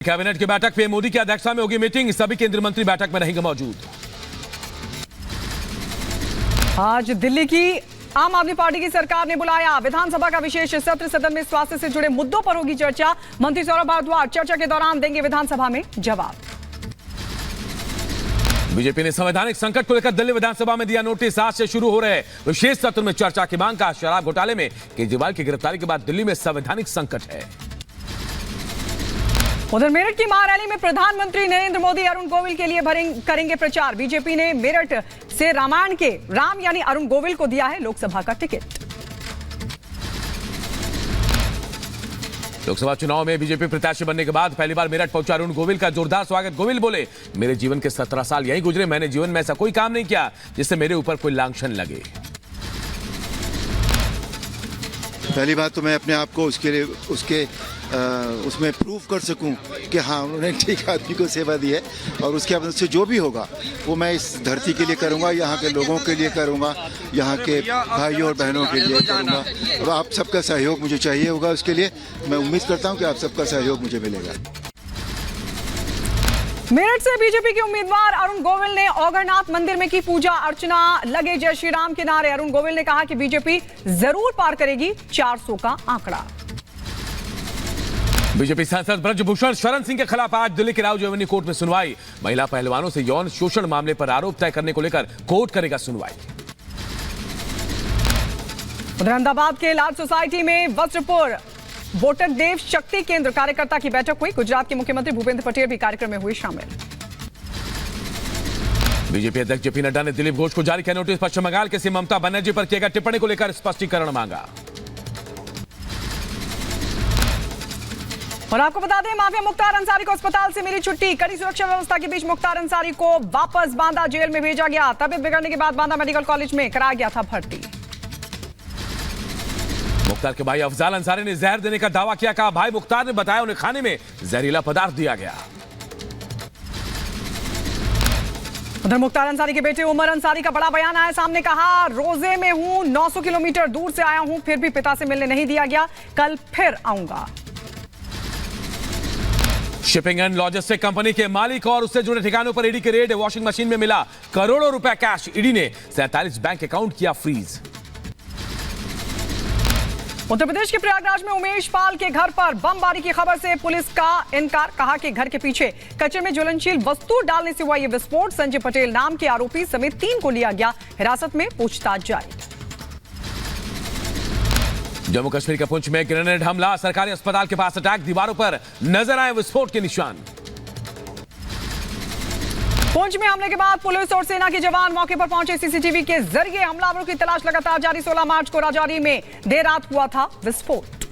Cabinet की बैठक पे मोदी की अध्यक्षता में होगी मीटिंग। सभी केंद्रीय मंत्री बैठक में रहेंगे मौजूद। आज दिल्ली की आम आदमी पार्टी की सरकार ने बुलाया विधानसभा का विशेष सत्र। सदन में स्वास्थ्य से जुड़े मुद्दों पर होगी चर्चा। मंत्री सौरभ भारद्वाज चर्चा के दौरान देंगे विधानसभा में जवाब। बीजेपी ने संवैधानिक संकट को लेकर दिल्ली विधानसभा में दिया नोटिस। आज से शुरू हो रहे विशेष सत्र में चर्चा की मांग का। शराब घोटाले में केजरीवाल की गिरफ्तारी के बाद दिल्ली में संवैधानिक संकट है। उधर मेरठ की महारैली में प्रधानमंत्री नरेंद्र मोदी अरुण गोविल के लिए करेंगे प्रचार। बीजेपी ने मेरठ से रामायण के राम यानी अरुण गोविल को दिया है लोकसभा का टिकट। लोकसभा चुनाव में बीजेपी प्रत्याशी बनने के बाद पहली बार मेरठ पहुंचा अरुण गोविल का जोरदार स्वागत। गोविल बोले, मेरे जीवन के 17 साल यहीं गुजरे। मैंने जीवन में ऐसा कोई काम नहीं किया जिससे मेरे ऊपर कोई लांछन लगे। पहली बात तो मैं अपने आप को उसमें प्रूव कर सकूं कि हाँ उन्होंने ठीक आदमी को सेवा दी है, और उसके बाद से जो भी होगा वो मैं इस धरती के लिए करूंगा, यहाँ के लोगों के लिए करूंगा, यहाँ के भाइयों और बहनों के लिए करूंगा। और आप सबका सहयोग मुझे चाहिए होगा। उसके लिए मैं उम्मीद करता हूँ कि आप सबका सहयोग मुझे मिलेगा। मेरठ से बीजेपी के उम्मीदवार अरुण गोविल ने औगरनाथ मंदिर में की पूजा अर्चना। लगे जय श्री राम के नारे। अरुण गोविल ने कहा कि बीजेपी जरूर पार करेगी 400 का आंकड़ा। बीजेपी सांसद ब्रजभूषण शरण सिंह के खिलाफ आज दिल्ली की राव जेवनी कोर्ट में सुनवाई। महिला पहलवानों से यौन शोषण मामले पर आरोप तय करने को लेकर कोर्ट करेगा सुनवाई। उधर अहमदाबाद के लाल सोसाइटी में वज्रपुर वोटर देव शक्ति केंद्र कार्यकर्ता की बैठक हुई। गुजरात के मुख्यमंत्री भूपेंद्र पटेल भी कार्यक्रम में हुए शामिल। बीजेपी अध्यक्ष जेपी नड्डा ने दिलीप घोष को जारी किया नोटिस। पश्चिम बंगाल के सीएम ममता बनर्जी पर किए गए टिप्पणी को लेकर स्पष्टीकरण मांगा। और आपको बता दें, माफिया मुख्तार अंसारी को अस्पताल से मिली छुट्टी। कड़ी सुरक्षा व्यवस्था के बीच मुख्तार अंसारी को वापस बांदा जेल में भेजा गया। तबीयत बिगड़ने के बाद बांदा मेडिकल कॉलेज में कराया गया था भर्ती। मुख्तार के भाई अफजाल अंसारी ने जहर देने का दावा किया। कहा, भाई मुख्तार ने बताया उन्हें खाने में जहरीला पदार्थ दिया गया। उधर मुख्तार अंसारी के बेटे उमर अंसारी का बड़ा बयान आया सामने। कहा, रोजे में हूं, 900 किलोमीटर दूर से आया हूं, फिर भी पिता से मिलने नहीं दिया गया। कल फिर आऊंगा। शिपिंग एंड लॉजिस्टिक कंपनी के मालिक और उससे जुड़े ठिकानों पर ईडी की रेड। वॉशिंग मशीन में मिला करोड़ों रुपए कैश। ईडी ने 47 बैंक अकाउंट किया फ्रीज। उत्तर प्रदेश के प्रयागराज में उमेश पाल के घर पर बमबारी की खबर से पुलिस का इनकार। कहा कि घर के पीछे कचरे में ज्वलनशील वस्तु डालने से हुआ यह विस्फोट। संजय पटेल नाम के आरोपी समेत 3 को लिया गया हिरासत में, पूछताछ जारी। जम्मू कश्मीर के पुंछ में ग्रेनेड हमला। सरकारी अस्पताल के पास अटैक। दीवारों पर नजर आए विस्फोट के निशान। पुंछ में हमले के बाद पुलिस और सेना के जवान मौके पर पहुंचे। सीसीटीवी के जरिए हमलावरों की तलाश लगातार जारी। 16 मार्च को राजौरी में देर रात हुआ था विस्फोट।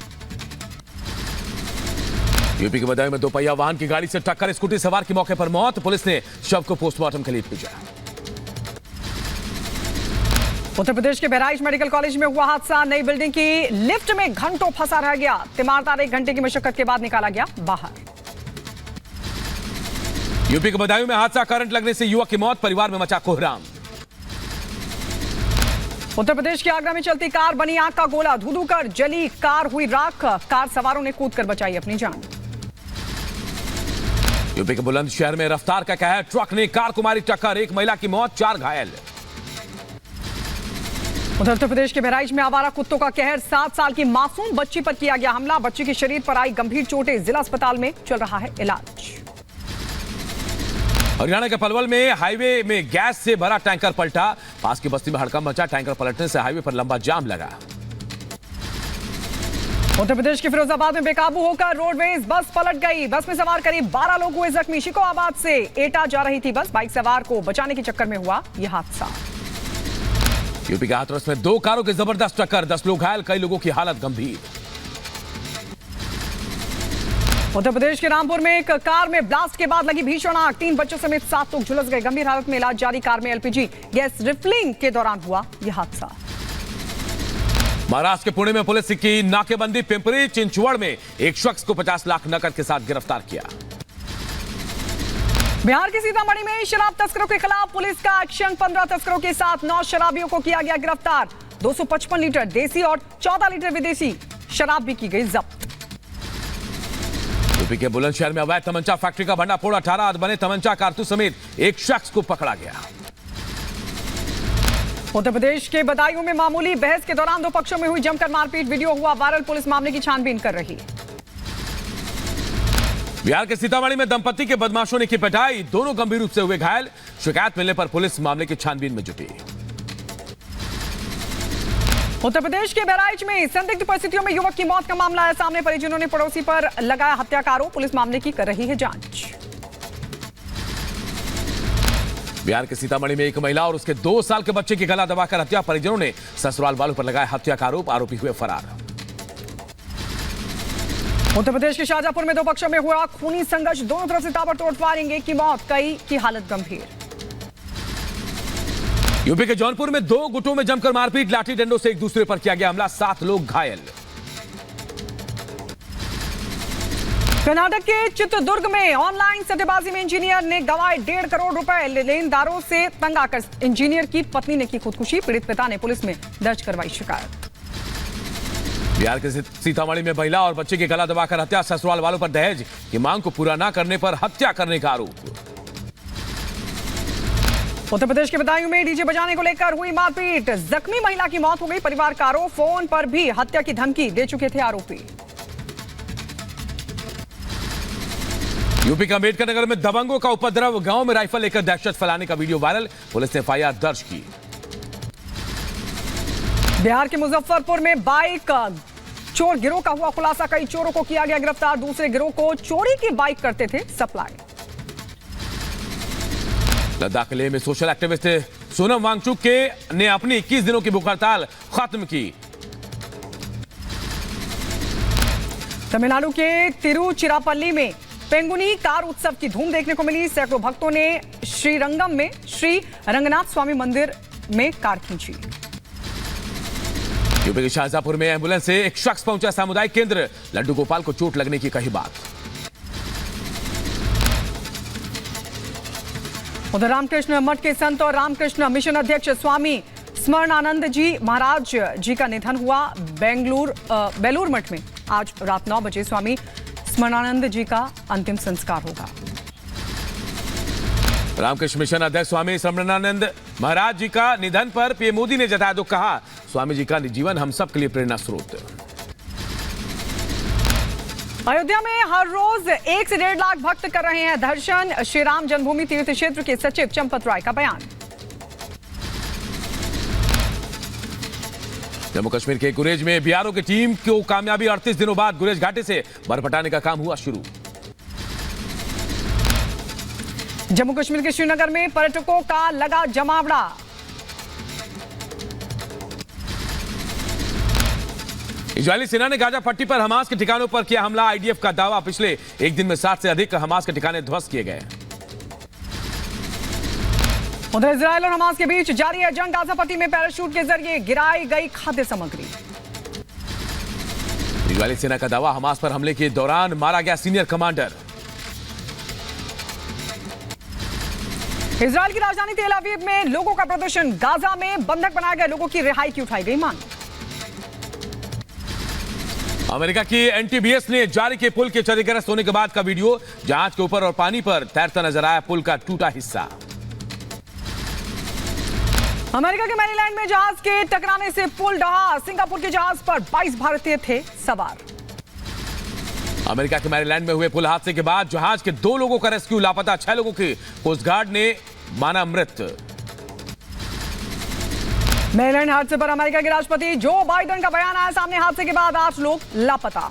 यूपी के बदायूं में दोपहिया वाहन की गाड़ी से टक्कर। स्कूटी सवार की मौके पर मौत। पुलिस ने शव को पोस्टमार्टम के लिए भेजा। उत्तर प्रदेश के बहराइच मेडिकल कॉलेज में हुआ हादसा। नई बिल्डिंग की लिफ्ट में घंटों फंसा रह गया। तीमारदार 1 घंटे की मशक्कत के बाद निकाला गया बाहर। यूपी के बदायूं में हादसा। करंट लगने से युवक की मौत। परिवार में मचा कोहराम। उत्तर प्रदेश के आगरा में चलती कार बनी आग का गोला। धू-धू कर जली कार हुई राख। कार सवारों ने कूदकर बचाई अपनी जान। यूपी के बुलंदशहर में रफ्तार का कहर। ट्रक ने कार को मारी टक्कर। 1 महिला की मौत, 4 घायल। उधर उत्तर प्रदेश के बहराइच में आवारा कुत्तों का कहर। 7 साल की मासूम बच्ची पर किया गया हमला। बच्ची के शरीर पर आई गंभीर चोटें। जिला अस्पताल में चल रहा है इलाज। हरियाणा के पलवल में हाईवे में गैस से भरा टैंकर पलटा। पास की बस्ती में हड़कंप मचा। टैंकर पलटने से हाईवे पर लंबा जाम लगा। उत्तर प्रदेश के फिरोजाबाद में बेकाबू होकर रोडवेज बस पलट गई। बस में सवार करीब 12 लोग हुए जख्मी। शिकोहाबाद से एटा जा रही थी बस। बाइक सवार को बचाने के चक्कर में हुआ यह हादसा। यूपी के हाथरस में 2 कारों की जबरदस्त टक्कर। 10 लोग घायल, कई लोगों की हालत गंभीर। उत्तर प्रदेश के रामपुर में एक कार में ब्लास्ट के बाद लगी भीषण आग। 3 बच्चों समेत 7 लोग झुलस गए। गंभीर हालत में इलाज जारी। कार में एलपीजी गैस रिफिलिंग के दौरान हुआ यह हादसा। महाराष्ट्र के पुणे में पुलिस की नाकेबंदी। पिंपरी चिंचवड़ में एक शख्स को 50 लाख नकद के साथ गिरफ्तार किया। बिहार के सीतामढ़ी में शराब तस्करों के खिलाफ पुलिस का एक्शन। 15 तस्करों के साथ 9 शराबियों को किया गया गिरफ्तार। 255 लीटर देसी और 14 लीटर विदेशी शराब भी की गई जब्त। यूपी के बुलंदशहर में अवैध तमंचा फैक्ट्री का भंडाफोड़, 18 बने तमंचा कारतूस समेत एक शख्स को पकड़ा गया। उत्तर प्रदेश के बदायूं में मामूली बहस के दौरान दो पक्षों में हुई जमकर मारपीट, वीडियो हुआ वायरल, पुलिस मामले की छानबीन कर रही है। बिहार के सीतामढ़ी में दंपति के बदमाशों ने की पिटाई, दोनों गंभीर रूप से हुए घायल, शिकायत मिलने पर पुलिस मामले की छानबीन में जुटी। उत्तर प्रदेश के बहराइच में संदिग्ध परिस्थितियों में युवक की मौत का मामला आया सामने, परिजनों ने पड़ोसी पर लगाया हत्या का आरोप, पुलिस मामले की कर रही है जांच। बिहार के सीतामढ़ी में एक महिला और उसके 2 साल के बच्चे की गला दबाकर हत्या, परिजनों ने ससुराल वालों पर लगाया हत्या का आरोप, आरोपी हुए फरार। उत्तर प्रदेश के शाहजहांपुर में दो पक्षों में हुआ खूनी संघर्ष, दोनों तरफ से ताबड़तोड़ फायरिंग, एक की मौत, कई की हालत गंभीर। यूपी के जौनपुर में 2 गुटों में जमकर मारपीट, लाठी डंडों से एक दूसरे पर किया गया हमला, 7 लोग घायल। कर्नाटक के चित्रदुर्ग में ऑनलाइन सट्टेबाजी में इंजीनियर ने गंवाए 1.5 करोड़ रुपए, लेनदारों से तंग आकर इंजीनियर की पत्नी ने की खुदकुशी, पीड़ित पिता ने पुलिस में दर्ज करवाई शिकायत। बिहार के सीतामढ़ी में महिला और बच्चे की गला दबाकर हत्या, ससुराल वालों पर दहेज की मांग को पूरा न करने पर हत्या करने का आरोप। उत्तर प्रदेश के बदायूं में डीजे बजाने को लेकर हुई मारपीट, जख्मी महिला की मौत हो गई, परिवार का आरोप, फोन पर भी हत्या की धमकी दे चुके थे आरोपी। यूपी के अम्बेडकर नगर में दबंगों का उपद्रव, गांव में राइफल लेकर दहशत फैलाने का वीडियो वायरल, पुलिस ने एफआईआर दर्ज की। बिहार के मुजफ्फरपुर में बाइक चोर गिरोह का हुआ खुलासा, कई चोरों को किया गया गिरफ्तार, दूसरे गिरोह को चोरी की बाइक करते थे सप्लाई। लद्दाख किले में सोशल एक्टिविस्ट सोनम वांगचुक ने अपनी 21 दिनों की भूख हड़ताल खत्म की। तमिलनाडु के तिरुचिरापल्ली में पेंगुनी कार उत्सव की धूम देखने को मिली, सैकड़ों भक्तों ने श्रीरंगम में श्री रंगनाथ स्वामी मंदिर में कार खींची। यूपी के शाहजहांपुर में एम्बुलेंस से एक शख्स पहुंचा सामुदायिक केंद्र, लड्डू गोपाल को चोट लगने की कही बात। उधर रामकृष्ण मठ के संत और रामकृष्ण मिशन अध्यक्ष स्वामी स्मरणानंद जी महाराज जी का निधन हुआ, बेलूर मठ में आज रात 9 बजे स्वामी स्मरणानंद जी का अंतिम संस्कार होगा। रामकृष्ण मिशन अध्यक्ष स्वामी स्मरणानंद महाराज जी का निधन पर पीएम मोदी ने जताया दुख, कहा स्वामी जी का जीवन हम सब के लिए प्रेरणा स्रोत। अयोध्या में हर रोज 1 से 1.5 लाख भक्त कर रहे हैं दर्शन, श्री राम जन्मभूमि तीर्थ क्षेत्र के सचिव चंपत राय का बयान। जम्मू कश्मीर के गुरेज में बीआरओ की टीम को कामयाबी, 38 दिनों बाद गुरेज घाटी से बर्फ हटाने का काम हुआ शुरू। जम्मू कश्मीर के श्रीनगर में पर्यटकों का लगा जमावड़ा, इजरायली सेना ने गाजा पट्टी पर हमास के ठिकानों पर किया हमला, आईडीएफ का दावा, पिछले एक दिन में 60 से अधिक हमास के ठिकाने ध्वस्त किए गए। उधर इजरायल और हमास के बीच जारी है जंग, गाजा पट्टी में पैराशूट के जरिए गिराई गई खाद्य सामग्री। इजरायली सेना का दावा, हमास पर हमले के दौरान मारा गया सीनियर कमांडर। इजरायल की राजधानी तेल अवीव में लोगों का प्रदर्शन, गाजा में बंधक बनाए गए लोगों की रिहाई की उठाई गई मांग। अमेरिका की एनटीबीएस ने जारी किए पुल के क्षतिग्रस्त होने के बाद का वीडियो, जहाज के ऊपर और पानी पर तैरता नजर आया पुल का टूटा हिस्सा। अमेरिका के मैरीलैंड में जहाज के टकराने से पुल ढहा, सिंगापुर के जहाज पर 22 भारतीय थे सवार। अमेरिका के मैरीलैंड में हुए पुल हादसे के बाद जहाज के 2 लोगों का रेस्क्यू, लापता 6 लोगों की कोस्ट गार्ड ने माना मृत। मैरीलैंड हादसे पर अमेरिका के राष्ट्रपति जो बाइडेन का बयान आया सामने, हादसे के बाद 8 लोग लापता।